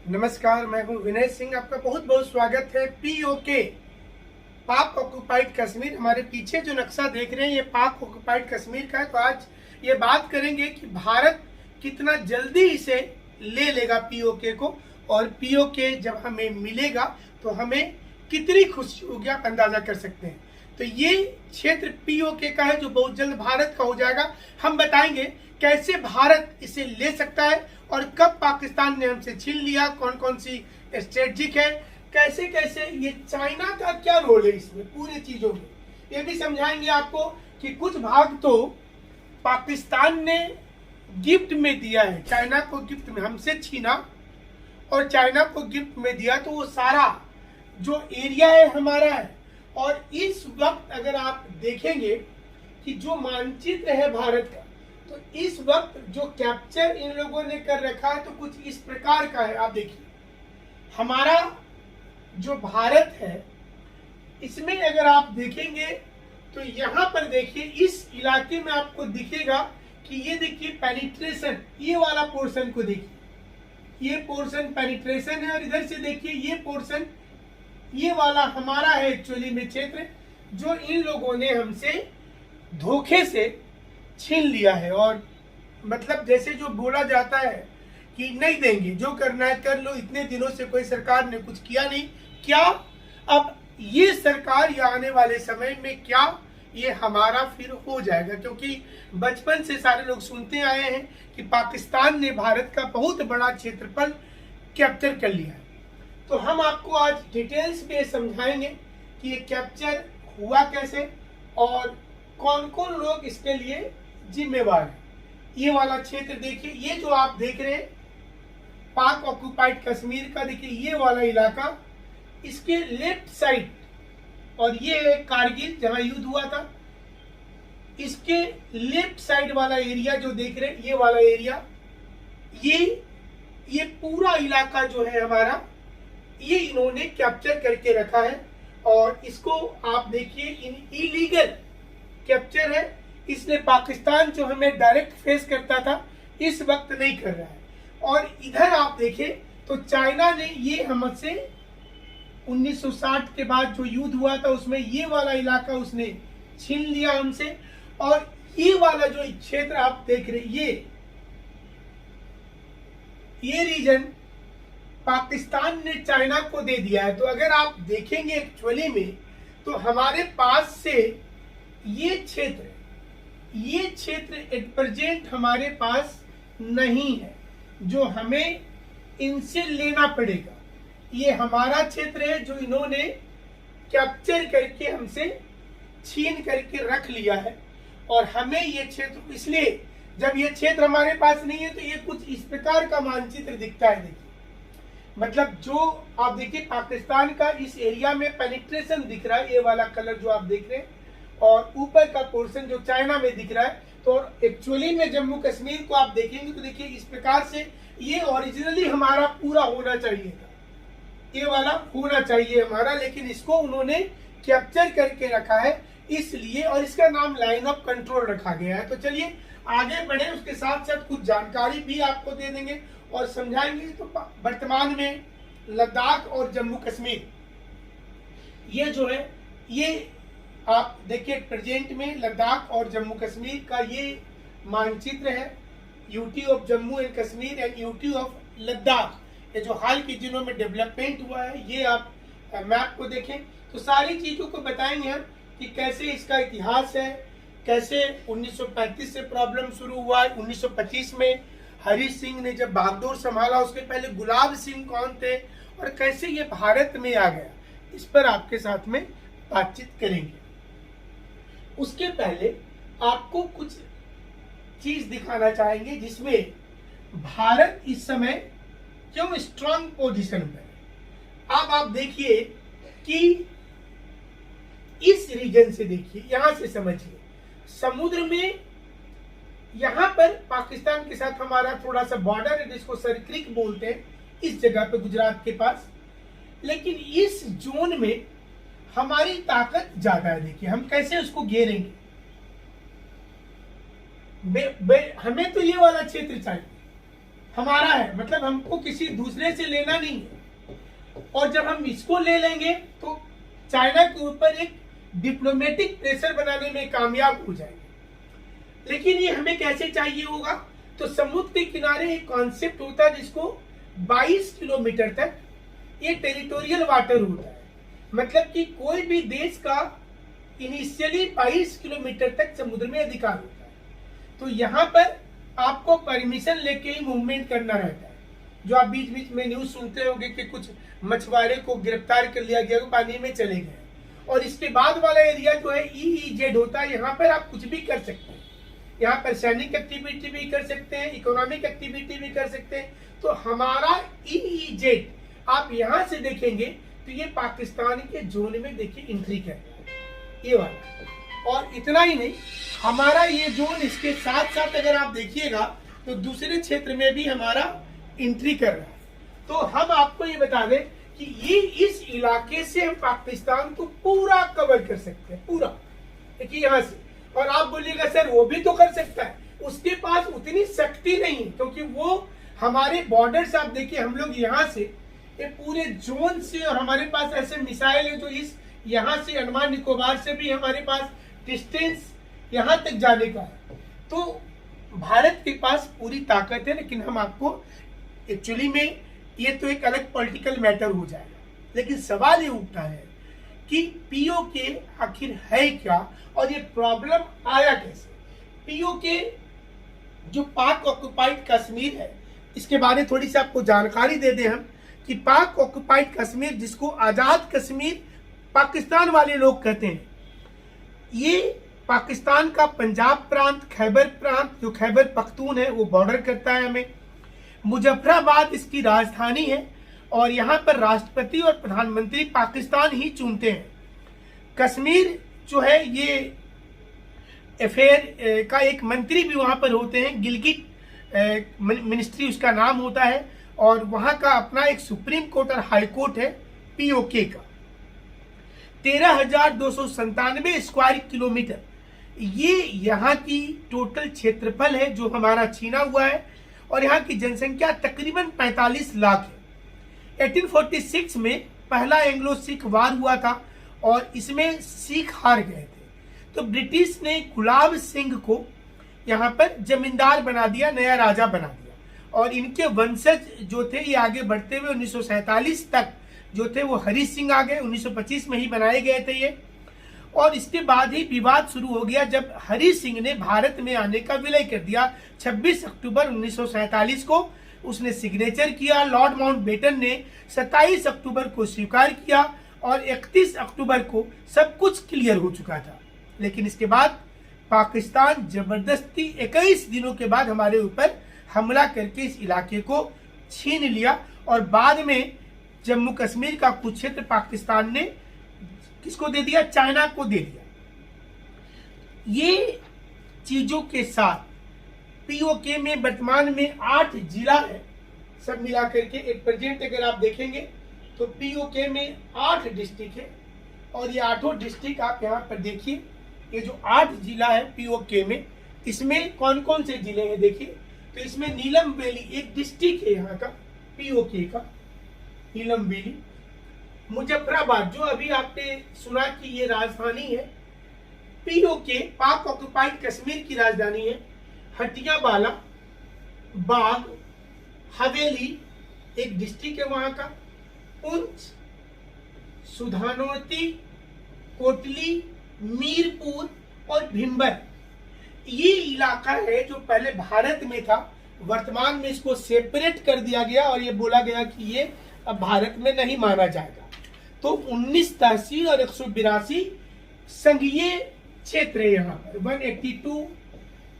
नमस्कार, मैं हूं विनय सिंह। आपका बहुत बहुत स्वागत है। पीओके, पाक ऑक्युपाइड कश्मीर। हमारे पीछे जो नक्शा देख रहे हैं ये पाक ऑक्युपाइड कश्मीर का है। तो आज ये बात करेंगे कि भारत कितना जल्दी इसे ले लेगा पीओके को, और पीओके जब हमें मिलेगा तो हमें कितनी खुशी होगी, आप अंदाजा कर सकते हैं। तो ये क्षेत्र पीओके का है जो बहुत जल्द भारत का हो जाएगा। हम बताएंगे कैसे भारत इसे ले सकता है और कब पाकिस्तान ने हमसे छीन लिया, कौन कौन सी स्ट्रेटेजिक है, कैसे कैसे ये चाइना का क्या रोल है इसमें पूरी चीजों में। ये भी समझाएंगे आपको कि कुछ भाग तो पाकिस्तान ने गिफ्ट में दिया है, चाइना को गिफ्ट में हमसे छीना और चाइना को गिफ्ट में दिया, तो वो सारा जो एरिया है हमारा है। और इस वक्त अगर आप देखेंगे कि जो मानचित्र है भारत का, तो इस वक्त जो कैप्चर इन लोगों ने कर रखा है तो कुछ इस प्रकार का है। आप देखिए, हमारा जो भारत है इसमें अगर आप देखेंगे तो यहाँ पर देखिए इस इलाके में आपको दिखेगा कि ये देखिए पेनिट्रेशन, ये वाला पोर्शन को देखिए, ये पोर्शन पेनिट्रेशन है। और इधर से देखिए ये पोर्शन, ये वाला हमारा है एक्चुअली में क्षेत्र जो इन लोगों ने हमसे धोखे से छीन लिया है। और मतलब जैसे जो बोला जाता है कि नहीं देंगे, जो करना है कर लो, इतने दिनों से कोई सरकार ने कुछ किया नहीं, क्या अब ये सरकार या आने वाले समय में क्या ये हमारा फिर हो जाएगा? क्योंकि बचपन से सारे लोग सुनते आए हैं कि पाकिस्तान ने भारत का बहुत बड़ा क्षेत्रफल कैप्चर कर लिया है। तो हम आपको आज डिटेल्स में समझाएंगे कि ये कैप्चर हुआ कैसे और कौन कौन लोग इसके लिए जिम्मेवार है। ये वाला क्षेत्र देखिए, ये जो आप देख रहे हैं पाक ऑक्युपाइड कश्मीर का, देखिए ये वाला इलाका, इसके लेफ्ट साइड, और ये है कारगिल जहां युद्ध हुआ था, इसके लेफ्ट साइड वाला एरिया जो देख रहे हैं, ये वाला एरिया, ये पूरा इलाका जो है हमारा, ये इन्होंने कैप्चर करके रखा है। और इसको आप देखिए इलीगल कैप्चर है। इसने पाकिस्तान जो हमें डायरेक्ट फेस करता था इस वक्त नहीं कर रहा है। और इधर आप देखें तो चाइना ने ये हमसे 1960 के बाद जो युद्ध हुआ था उसमें ये वाला इलाका उसने छीन लिया हमसे। और ये वाला जो क्षेत्र आप देख रहे ये रीजन पाकिस्तान ने चाइना को दे दिया है। तो अगर आप देखेंगे एक्चुअली में तो हमारे पास से ये क्षेत्र एट प्रेजेंट हमारे पास नहीं है, जो हमें इनसे लेना पड़ेगा। ये हमारा क्षेत्र है जो इन्होंने कैप्चर करके हमसे छीन करके रख लिया है। और हमें ये क्षेत्र, इसलिए जब ये क्षेत्र हमारे पास नहीं है तो ये कुछ इस प्रकार का मानचित्र दिखता है। देखिए, मतलब जो आप देखिए पाकिस्तान का इस एरिया में पेनिट्रेशन दिख रहा है, ये वाला कलर जो आप देख रहे हैं, और ऊपर का पोर्शन जो चाइना में दिख रहा है। तो एक्चुअली में जम्मू कश्मीर को आप देखेंगे तो देखिए इस प्रकार से ये ओरिजिनली हमारा पूरा होना चाहिए था, ये वाला होना चाहिए हमारा, लेकिन इसको उन्होंने कैप्चर करके रखा है इसलिए, और इसका नाम लाइन ऑफ कंट्रोल रखा गया है। तो चलिए आगे बढ़े, उसके साथ साथ कुछ जानकारी भी आपको दे देंगे और समझाएंगे। तो वर्तमान में लद्दाख और जम्मू कश्मीर, ये जो है ये आप देखिए प्रेजेंट में लद्दाख और जम्मू कश्मीर का ये मानचित्र है, UT of Jammu and Kashmir and UT of Ladakh. ये जो हाल की दिनों में डेवलपमेंट हुआ है, ये आप मैप को देखें तो सारी चीजों को बताएंगे हम कि कैसे इसका इतिहास है, कैसे 1935 से प्रॉब्लम शुरू हुआ, 1925 में हरी सिंह ने जब बागडोर संभाला, उसके पहले गुलाब सिंह कौन थे और कैसे ये भारत में आ गया, इस पर आपके साथ में बातचीत करेंगे। उसके पहले आपको कुछ चीज दिखाना चाहेंगे जिसमें भारत इस समय क्यों स्ट्रांग पोजीशन पर है। अब आप देखिए कि इस रीजन से देखिए, यहां से समझिए, समुद्र में यहां पर पाकिस्तान के साथ हमारा थोड़ा सा बॉर्डर है जिसको सरक्रिक बोलते हैं, इस जगह पे गुजरात के पास। लेकिन इस जोन में हमारी ताकत ज्यादा है। देखिए हम कैसे उसको घेरेंगे, हमें तो ये वाला क्षेत्र चाहिए, हमारा है, मतलब हमको किसी दूसरे से लेना नहीं है। और जब हम इसको ले लेंगे तो चाइना के ऊपर एक डिप्लोमेटिक प्रेशर बनाने में कामयाब हो जाएंगे। लेकिन ये हमें कैसे चाहिए होगा? तो समुद्र के किनारे एक कॉन्सेप्ट होता है जिसको 22 किलोमीटर तक ये टेरिटोरियल वाटर होता है, मतलब कि कोई भी देश का इनिशियली 22 किलोमीटर तक समुद्र में अधिकार होता है। तो यहाँ पर आपको परमिशन लेके ही मूवमेंट करना रहता है। जो आप बीच बीच में न्यूज सुनते होंगे कि कुछ मछुआरे को गिरफ्तार कर लिया गया, पानी में चले गए, और इसके बाद वाला एरिया जो है EEZ होता है, यहाँ पर आप कुछ भी कर सकते हैं। यहाँ पर सैनिक एक्टिविटी भी कर सकते हैं, इकोनॉमिक एक्टिविटी भी कर सकते हैं। तो हमारा EEZ आप यहाँ से देखेंगे तो ये पाकिस्तान के जोन में देखिए एंट्री कर रहा है, ये वाला। और इतना ही नहीं, हमारा ये जोन इसके साथ साथ अगर आप देखिएगा तो दूसरे क्षेत्र में भी हमारा एंट्री कर रहा है। तो हम आपको ये बता दें कि ये इस इलाके से हम पाकिस्तान को पूरा कवर कर सकते हैं, पूरा। देखिए यहाँ से, और आप बोलिएगा सर वो भी तो कर सकता है, उसके पास उतनी शक्ति नहीं है, क्योंकि वो हमारे बॉर्डर्स आप देखिए, हम लोग यहाँ से ये पूरे जोन से, और हमारे पास ऐसे मिसाइल है जो इस यहाँ से अंडमान निकोबार से भी हमारे पास डिस्टेंस यहाँ तक जाने का है। तो भारत के पास पूरी ताकत है। लेकिन हम आपको एक्चुअली में, ये तो एक अलग पॉलिटिकल मैटर हो जाएगा, लेकिन सवाल ये उठता है कि POK आखिर है क्या और ये प्रॉब्लम आया कैसे। POK जो पाक ऑक्युपाइड कश्मीर है, इसके बारे में थोड़ी सी आपको जानकारी दे दें हम कि पाक ऑक्युपाइड कश्मीर, जिसको आजाद कश्मीर पाकिस्तान वाले लोग कहते हैं, ये पाकिस्तान का पंजाब प्रांत, खैबर प्रांत, जो खैबर पख्तून है वो बॉर्डर करता है हमें। मुजफ्फराबाद इसकी राजधानी है, और यहाँ पर राष्ट्रपति और प्रधानमंत्री पाकिस्तान ही चुनते हैं। कश्मीर जो है ये अफेयर का एक मंत्री भी वहाँ पर होते हैं, गिलगिट मिनिस्ट्री उसका नाम होता है, और वहाँ का अपना एक सुप्रीम कोर्ट और हाई कोर्ट है POK का। 13,297 स्क्वायर किलोमीटर ये यहाँ की टोटल क्षेत्रफल है जो हमारा छीना हुआ है, और यहाँ की जनसंख्या तकरीबन 45 लाख है। 1846 में पहला एंग्लो सिख वार हुआ था, और इसमें सिख हार गए थे। तो ब्रिटिश ने गुलाब सिंह को यहाँ पर जमींदार बना दिया, नया राजा बना दिया, और इनके वंशज जो थे ये आगे बढ़ते हुए 1947 तक जो थे वो हरी सिंह आ गए। 1925 में ही बनाए गए थे ये, और इसके बाद ही विवाद शुरू हो गया जब हरी सिंह ने भारत में आने का विलय कर दिया। 26 अक्टूबर 1947 को उसने सिग्नेचर किया। लॉर्ड माउंटबेटन ने 27 अक्टूबर को स्वीकार किया, और 31 अक्टूबर को सब कुछ क्लियर हो चुका था। लेकिन इसके बाद पाकिस्तान जबरदस्ती 21 दिनों के बाद हमारे ऊपर हमला करके इस इलाके को छीन लिया, और बाद में जम्मू कश्मीर का कुछ क्षेत्र पाकिस्तान ने किसको दे दिया? चाइना को दे दिया। ये चीजों के साथ POK में वर्तमान में 8 जिला है, सब मिलाकर के एक प्रेजेंट अगर आप देखेंगे तो POK में 8 डिस्ट्रिक्ट है, और ये 8 डिस्ट्रिक्ट आप यहाँ पर देखिए। ये जो 8 जिला है POK में, इसमें कौन कौन से जिले हैं देखिए। तो इसमें नीलम वैली एक डिस्ट्रिक्ट है यहाँ का POK का, नीलम वैली। मुजफ्फराबाद जो अभी आपने सुना कि ये राजधानी है, POK पाक ऑक्युपाइड कश्मीर की राजधानी है। हटियावाला, बाग, हवेली एक डिस्ट्रिक्ट है वहां का। पुंछ, सुधानोती, कोटली, मीरपुर और भिंबर, ये इलाका है जो पहले भारत में था, वर्तमान में इसको सेपरेट कर दिया गया, और ये बोला गया कि ये अब भारत में नहीं माना जाएगा। तो 19 तहसील और 182 संघीय क्षेत्र है यहाँ पर। 182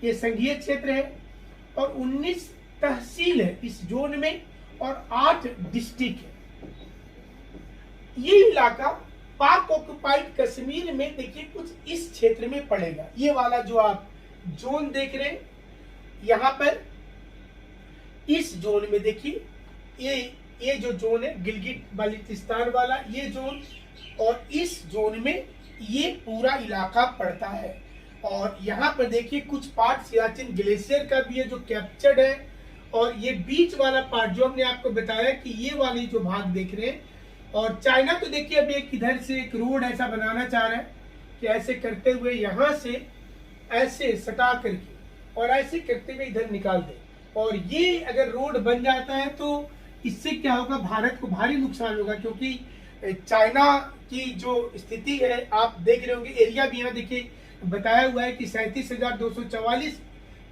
ये संघीय क्षेत्र है, और 19 तहसील है इस जोन में, और 8 डिस्ट्रिक्ट है। ये इलाका पाक ऑक्युपाइड कश्मीर में देखिए कुछ इस क्षेत्र में पड़ेगा। ये वाला जो आप जोन देख रहे हैं, यहाँ पर इस जोन में देखिए, ये जो जोन है गिलगिट बाल्टिस्तान वाला ये जोन, और इस जोन में ये पूरा इलाका पड़ता है। और यहाँ पर देखिए कुछ पार्ट सियाचिन ग्लेशियर का भी है जो कैप्चर्ड है, और ये बीच वाला पार्ट जो हमने आपको बताया कि ये वाली जो भाग देख रहे हैं, और चाइना तो देखिए अभी एक इधर से एक रोड ऐसा बनाना चाह रहा है कि ऐसे करते हुए यहाँ से ऐसे सटा करके और ऐसे करते हुए इधर निकाल दे। और ये अगर रोड बन जाता है तो इससे क्या होगा, भारत को भारी नुकसान होगा, क्योंकि चाइना की जो स्थिति है आप देख रहे होंगे। एरिया भी यहाँ देखिए बताया हुआ है कि 37,244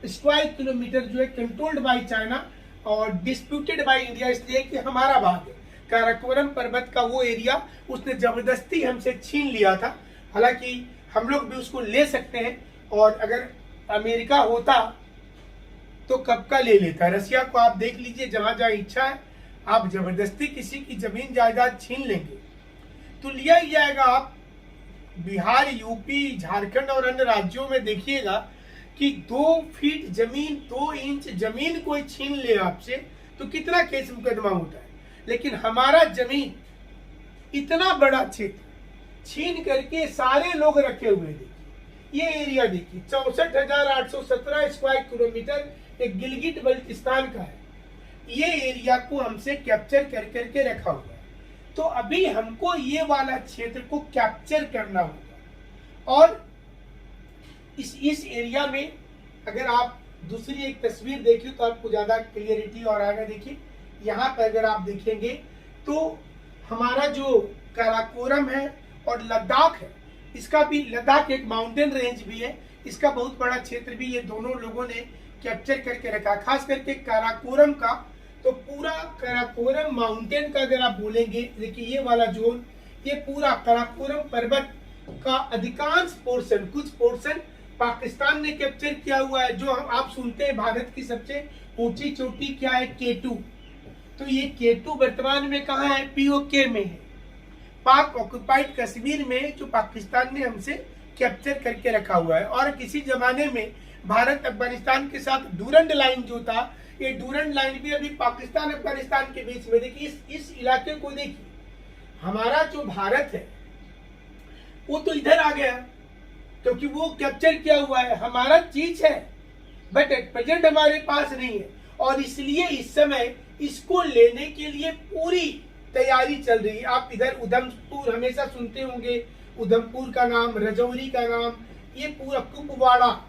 स्क्वायर किलोमीटर जो है कंट्रोल्ड बाय चाइना और डिस्प्यूटेड बाय इंडिया, इसलिए कि हमारा भाग है। काराकोरम पर्वत का वो एरिया उसने जबरदस्ती हमसे छीन लिया था, हालांकि हम लोग भी उसको ले सकते हैं, और अगर अमेरिका होता तो कब का ले लेता। रसिया को आप देख लीजिए, जहां जहां इच्छा है आप जबरदस्ती किसी की जमीन जायदाद छीन लेंगे तो लिया ही जाएगा। आप बिहार, यूपी, झारखंड और अन्य राज्यों में देखिएगा कि 2 फीट जमीन, 2 इंच जमीन कोई छीन ले आपसे तो कितना केस मुकदमा होता है। लेकिन हमारा जमीन इतना बड़ा क्षेत्र छीन करके सारे लोग रखे हुए, देखिए ये एरिया देखिए 64,817 स्क्वायर किलोमीटर एक गिलगिट बल्तिस्तान का है। ये एरिया को हमसे कैप्चर कर करके रखा हुआ है। तो अभी हमको ये वाला क्षेत्र को कैप्चर करना होगा। और इस एरिया में अगर आप दूसरी एक तस्वीर देखिए तो आपको ज्यादा क्लियरिटी और आएगा। देखिए यहाँ पर अगर आप देखेंगे तो हमारा जो काराकोरम है और लद्दाख है, इसका भी, लद्दाख एक माउंटेन रेंज भी है, इसका बहुत बड़ा क्षेत्र भी ये दोनों लोगों ने कैप्चर करके रखा। खास करके काराकोरम का, तो पूरा काराकोरम माउंटेन का अगर आप बोलेंगे, देखिए ये वाला जोन, ये पूरा काराकोरम पर्वत का अधिकांश पोर्शन, कुछ पोर्शन पाकिस्तान ने कैप्चर किया हुआ है। जो आप सुनते हैं भारत की सबसे ऊंची चोटी क्या है, K2, तो ये K2 वर्तमान में कहाँ है, POK में है, पाक ऑक्युपाइड कश्मीर में, जो पाकिस्तान ने हमसे कैप्चर करके रखा हुआ है। और किसी जमाने में भारत अफगानिस्तान के साथ डूरंड लाइन जो था, ये डूरंड लाइन भी अभी पाकिस्तान अफगानिस्तान के बीच में, देखिए इस इलाके को देखिए, हमारा जो भारत है वो तो इधर आ गया क्योंकि वो कैप्चर किया हुआ है, हमारा चीज है, बट एट प्रेजेंट हमारे पास नहीं है। और इसलिए इस समय इसको लेने के लिए पूरी तैयारी चल रही है। आप इधर उधमपुर हमेशा सुनते होंगे, उधमपुर का नाम, रजौरी का नाम, ये पूरा कुपवाड़ा,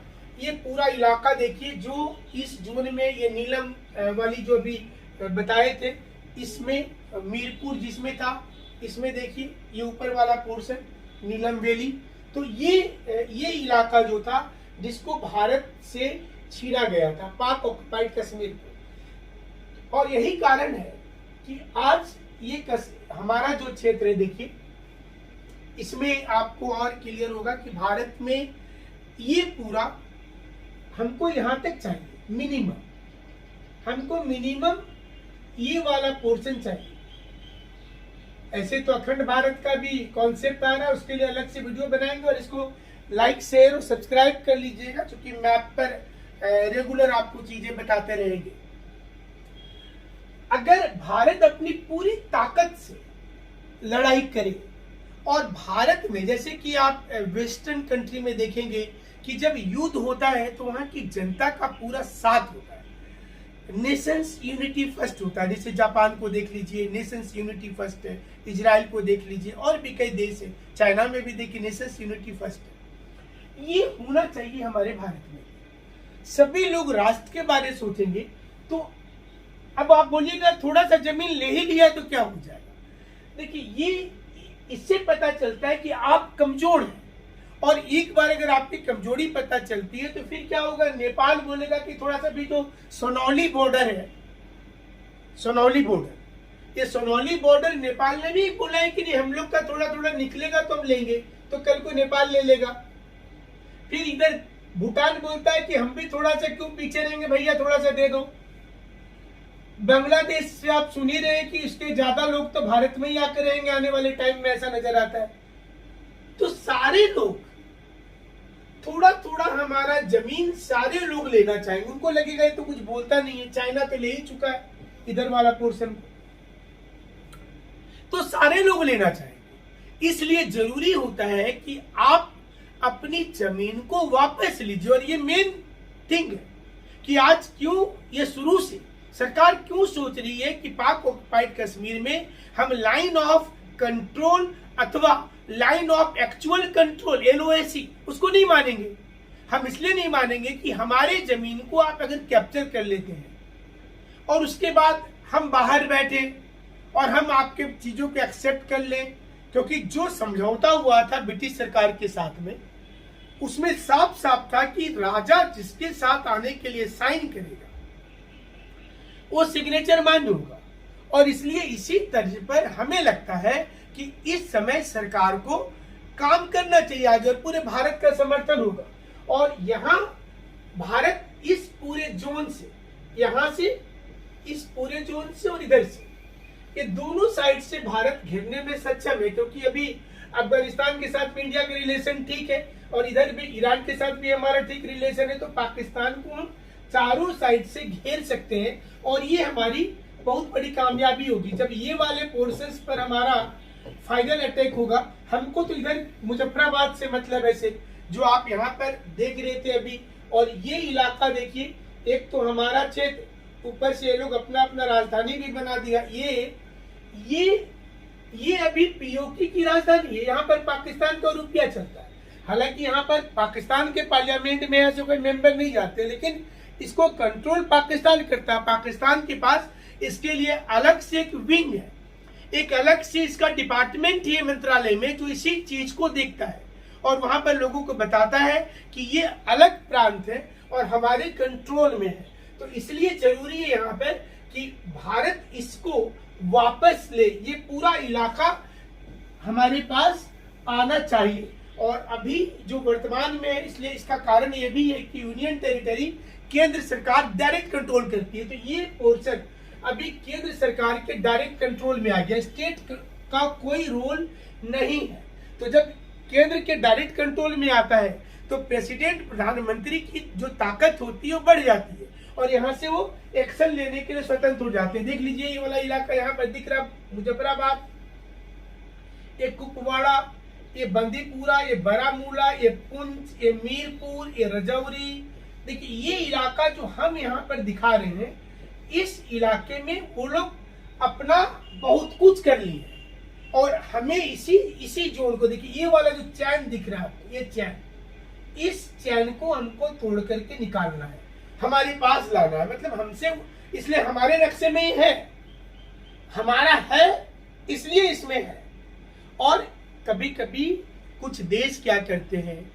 ये पूरा इलाका देखिए जो इस जोन में, ये नीलम वाली जो भी बताए थे, इसमें मीरपुर जिसमें था, इसमें देखिए ये ऊपर वाला पोर्शन नीलम वैली, तो ये इलाका जो था जिसको भारत से छीना गया था, पाक ऑक्युपाइड कश्मीर को। और यही कारण है कि आज ये हमारा जो क्षेत्र है, देखिए इसमें आपको और क्लियर होगा कि भारत में ये पूरा हमको यहाँ तक चाहिए मिनिमम, हमको मिनिमम ये वाला पोर्शन चाहिए। ऐसे तो अखंड भारत का भी कॉन्सेप्ट आ रहा है, उसके लिए अलग से वीडियो बनाएंगे, और इसको लाइक, शेयर और सब्सक्राइब कर लीजिएगा, क्योंकि मैप पर रेगुलर आपको चीजें बताते रहेंगे। अगर भारत अपनी पूरी ताकत से लड़ाई करे, और भारत में जैसे कि आप वेस्टर्न कंट्री में देखेंगे कि जब युद्ध होता है तो वहां की जनता का पूरा साथ होता है, नेशंस यूनिटी फर्स्ट होता है। जैसे जापान को देख लीजिए, नेशंस यूनिटी फर्स्ट है, इजराइल को देख लीजिए, और भी कई देश है, चाइना में भी देखिए नेशंस यूनिटी फर्स्ट है। ये होना चाहिए हमारे भारत में। सभी लोग राष्ट्र के बारे में सोचेंगे। तो अब आप बोलिएगा थोड़ा सा जमीन ले ही लिया तो क्या हो जाएगा। देखिए ये इससे पता चलता है कि आप कमजोर हैं, और एक बार अगर आपकी कमजोरी पता चलती है तो फिर क्या होगा, नेपाल बोलेगा कि थोड़ा सा भी, तो सोनौली बॉर्डर है, सोनौली बॉर्डर, ये सोनौली बॉर्डर नेपाल ने भी बोला है कि नहीं, हम लोग का थोड़ा थोड़ा निकलेगा तो हम लेंगे, तो कल को नेपाल ले लेगा। फिर इधर भूटान बोलता है कि हम भी थोड़ा सा क्यों पीछे रहेंगे भैया, थोड़ा सा दे दो। बांग्लादेश से आप सुन ही रहे हैं कि इसके ज्यादा लोग तो भारत में ही आकर रहेंगे आने वाले टाइम में, ऐसा नजर आता है। तो सारे लोग थोड़ा थोड़ा हमारा जमीन सारे लोग लेना चाहेंगे, उनको लगेगा ये तो कुछ बोलता नहीं है, चाइना तो ले ही चुका है इधर वाला पोर्शन, तो सारे लोग लेना चाहेंगे। इसलिए जरूरी होता है कि आप अपनी जमीन को वापस लीजिए। और ये मेन थिंग है कि आज क्यों ये शुरू से सरकार क्यों सोच रही है कि पाक ऑक्युपाइड कश्मीर में हम लाइन ऑफ कंट्रोल अथवा line of actual control LOAC उसको नहीं मानेंगे। हम इसलिए नहीं मानेंगे कि हमारे जमीन को आप अगर कैप्चर कर लेते हैं और उसके बाद हम बाहर बैठे और हम आपके चीजों को एक्सेप्ट कर लें, क्योंकि जो समझौता हुआ था ब्रिटिश सरकार के साथ में उसमें साफ साफ था कि राजा जिसके साथ आने के लिए साइन करेगा वो सिग्नेचर मान्य होगा। और इसलिए इसी तर्ज पर हमें लगता है कि इस समय सरकार को काम करना चाहिए आगे, और पूरे भारत का समर्थन होगा। और यहाँ भारत इस पूरे जोन से, यहाँ से इस पूरे जोन से और इधर से, ये दोनों साइड से भारत घेरने में सक्षम है, क्योंकि अभी अफगानिस्तान के साथ भी इंडिया का रिलेशन ठीक है और इधर भी ईरान के साथ भी हमारा ठीक रिलेशन है। तो पाकिस्तान को हम चारों साइड से घेर सकते हैं और ये हमारी बहुत बड़ी कामयाबी होगी। जब ये वाले पोर्शंस पर हमारा फाइनल अटैक होगा, हमको तो इधर मुजफ्फराबाद से मतलब ऐसे जो आप यहाँ पर देख रहे थे अभी, और ये इलाका देखिए, एक तो हमारा क्षेत्र, ऊपर से ये लोग अपना अपना राजधानी भी बना दिया। ये अभी POK की राजधानी है, यहाँ पर पाकिस्तान का रुपया चलता है। हालांकि यहाँ पर पाकिस्तान के पार्लियामेंट में ऐसे कोई मेंबर नहीं जाते, लेकिन इसको कंट्रोल पाकिस्तान करता है। पाकिस्तान के पास इसके लिए अलग से एक विंग है, एक अलग से इसका डिपार्टमेंट है मंत्रालय में जो इसी चीज को देखता है और वहां पर लोगों को बताता है कि ये अलग प्रांत है और हमारे कंट्रोल में है। तो इसलिए जरूरी है यहाँ पर कि भारत इसको वापस ले, ये पूरा इलाका हमारे पास आना चाहिए। और अभी जो वर्तमान में है, इसलिए इसका कारण ये भी है कि यूनियन टेरिटरी केंद्र सरकार डायरेक्ट कंट्रोल करती है, तो ये पोर्शन अभी केंद्र सरकार के डायरेक्ट कंट्रोल में आ गया, स्टेट का कोई रोल नहीं है। तो जब केंद्र के डायरेक्ट कंट्रोल में आता है तो प्रेसिडेंट, प्रधानमंत्री की जो ताकत होती है वो बढ़ जाती है और यहाँ से वो एक्शन लेने के लिए स्वतंत्र हो जाते हैं। देख लीजिए ये वाला इलाका यहाँ पर दिख रहा, मुजफ्फराबाद, ये कुपवाड़ा, ये बंदीपुरा, ये बारामूला, ये पुंछ, ये मीरपुर, ये रजौरी। देखिए ये इलाका जो हम यहाँ पर दिखा रहे हैं, इस इलाके में वो लोग अपना बहुत कुछ कर लिए और हमें इसी जोन को, देखिए ये वाला जो चैन दिख रहा है, ये चैन, इस चैन को हमको तोड़ करके निकालना है, हमारे पास लाना है। मतलब हमसे, इसलिए हमारे नक्शे में ही है, हमारा है इसलिए इसमें है। और कभी कभी कुछ देश क्या करते हैं,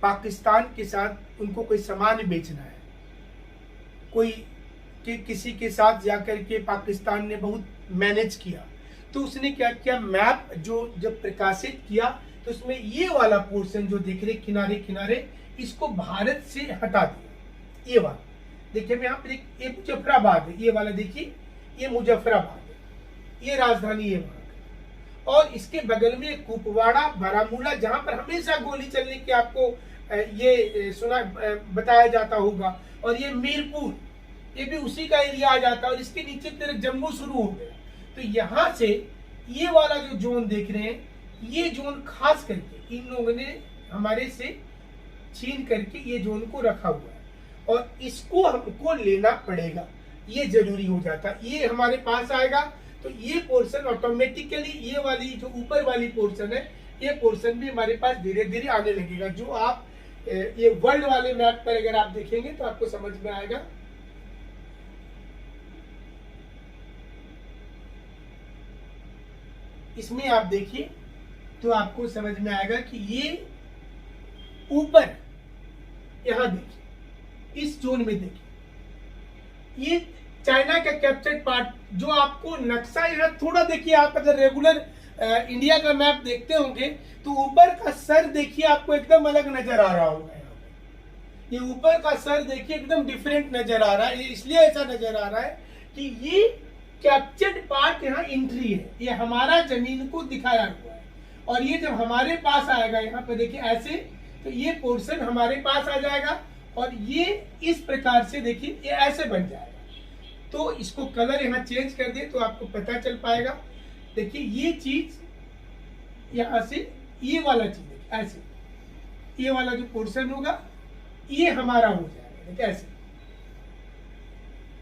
पाकिस्तान के साथ उनको कोई सामान बेचना है, कोई किसी के साथ जाकर के पाकिस्तान ने बहुत मैनेज किया, तो उसने क्या किया, मैप जो जब प्रकाशित किया तो उसमें ये वाला पोर्शन जो देख रहे किनारे किनारे, इसको भारत से हटा दिया। ये वाला देखिए, यहाँ पर ये मुजफ्फराबाद है, ये वाला देखिए, ये मुजफ्फराबाद है, ये राजधानी है वहां का। और इसके बगल में कुपवाड़ा, बारामूला, जहां पर हमेशा गोली चलने की आपको ये सुना बताया जाता होगा, और ये मीरपुर, ये भी उसी का एरिया आ जाता है। और इसके नीचे तरफ जम्मू शुरू हो गया। तो यहाँ से ये वाला जो जोन देख रहे हैं, ये जोन खास करके इन लोगों ने हमारे से छीन करके ये जोन को रखा हुआ है और इसको हमको लेना पड़ेगा, ये जरूरी हो जाता है। ये हमारे पास आएगा तो ये पोर्शन ऑटोमेटिकली, ये वाली जो ऊपर वाली पोर्शन है, ये पोर्शन भी हमारे पास धीरे धीरे आने लगेगा। जो आप ये वर्ल्ड वाले मैप पर अगर आप देखेंगे तो आपको समझ में आएगा। इसमें आप देखिए तो आपको समझ में आएगा कि ये ऊपर, यहां देखिए, इस जोन में देखिए, ये चाइना का कैप्चर्ड पार्ट, जो आपको नक्शा यहाँ थोड़ा देखिए, आप अगर रेगुलर इंडिया का मैप देखते होंगे तो ऊपर का सर देखिए आपको एकदम अलग नजर आ रहा होगा। ये ऊपर का सर देखिए एकदम डिफरेंट नजर आ रहा है। ये इसलिए ऐसा नजर आ रहा है कि ये कैप्चर्ड पार्ट यहाँ एंट्री है, ये हमारा जमीन को दिखाया हुआ है। और ये जब हमारे पास आएगा, यहाँ पे देखिए ऐसे, तो ये पोर्शन हमारे पास आ जाएगा और ये इस प्रकार से देखिए ये ऐसे बन जाएगा। तो इसको कलर यहाँ चेंज कर दे तो आपको पता चल पाएगा। देखिए ये चीज यहाँ से, ये वाला चीज ऐसे, ये वाला जो पोर्शन होगा ये हमारा हो जाएगा। देखिए ऐसे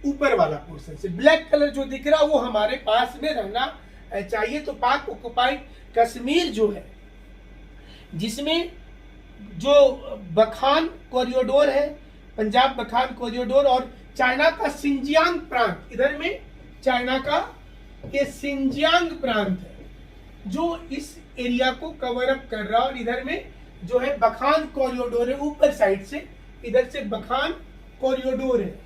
ऊपर वाला पोर्शन से। ब्लैक कलर जो दिख रहा वो हमारे पास में रहना चाहिए। तो पाक ऑक्युपाइड कश्मीर जो है, जिसमें जो बखान कॉरिडोर है, पंजाब बखान कॉरिडोर, और चाइना का सिंजियांग प्रांत, इधर में चाइना का ये सिंजियांग प्रांत है जो इस एरिया को कवर अप कर रहा है। और इधर में जो है बखान कॉरिडोर है, ऊपर साइड से, इधर से बखान कॉरिडोर है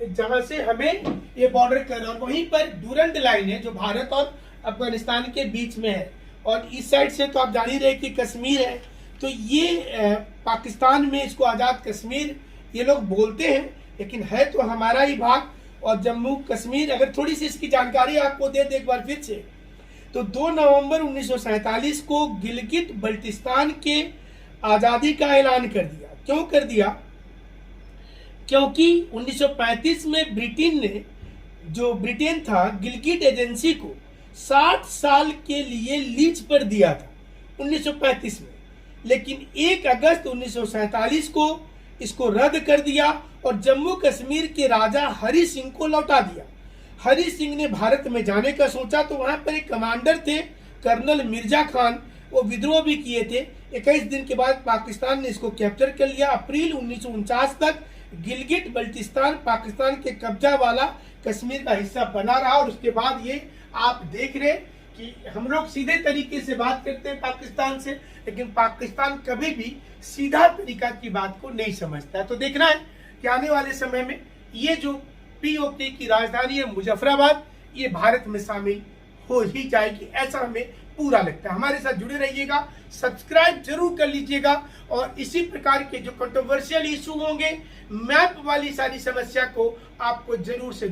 जहां से हमें ये बॉर्डर कर रहा है। और वहीं पर डूरंड लाइन है जो भारत और अफगानिस्तान के बीच में है। और इस साइड से तो आप जान ही रहे कि कश्मीर है। तो ये पाकिस्तान में इसको आज़ाद कश्मीर ये लोग बोलते हैं, लेकिन है तो हमारा ही भाग। और जम्मू कश्मीर, अगर थोड़ी सी इसकी जानकारी आपको दे एक बार फिर से, तो 2 नवंबर 1947 को गिलगित बल्टिस्तान के आज़ादी का ऐलान कर दिया। क्यों कर दिया? क्योंकि 1935 में ब्रिटेन था गिलगित एजेंसी को 60 साल के लिए लीज पर दिया था 1935 में। लेकिन 1 अगस्त 1947 को इसको रद्द कर दिया और जम्मू कश्मीर के राजा हरि सिंह को लौटा दिया। हरि सिंह ने भारत में जाने का सोचा तो वहां पर एक कमांडर थे कर्नल मिर्जा खान, वो विद्रोह भी किए थे। 21 दिन के बाद पाकिस्तान ने इसको कैप्चर कर लिया। अप्रैल 1949 तक गिलगित बल्टिस्तान पाकिस्तान के कब्जा वाला कश्मीर का हिस्सा बना रहा। और उसके बाद ये आप देख रहे कि हम लोग सीधे तरीके से बात करते हैं पाकिस्तान से, लेकिन पाकिस्तान कभी भी सीधा तरीका की बात को नहीं समझता है। तो देखना है कि आने वाले समय में ये जो पीओके की राजधानी है मुजफ्फराबाद, ये भारत में शामिल हो ही जाएगी, ऐसा हमें पूरा लगता है। हमारे साथ जुड़े रहिएगा, सब्सक्राइब जरूर कर लीजिएगा। और इसी प्रकार के जो कंट्रोवर्शियल इशू होंगे, मैप वाली सारी समस्या को आपको जरूर से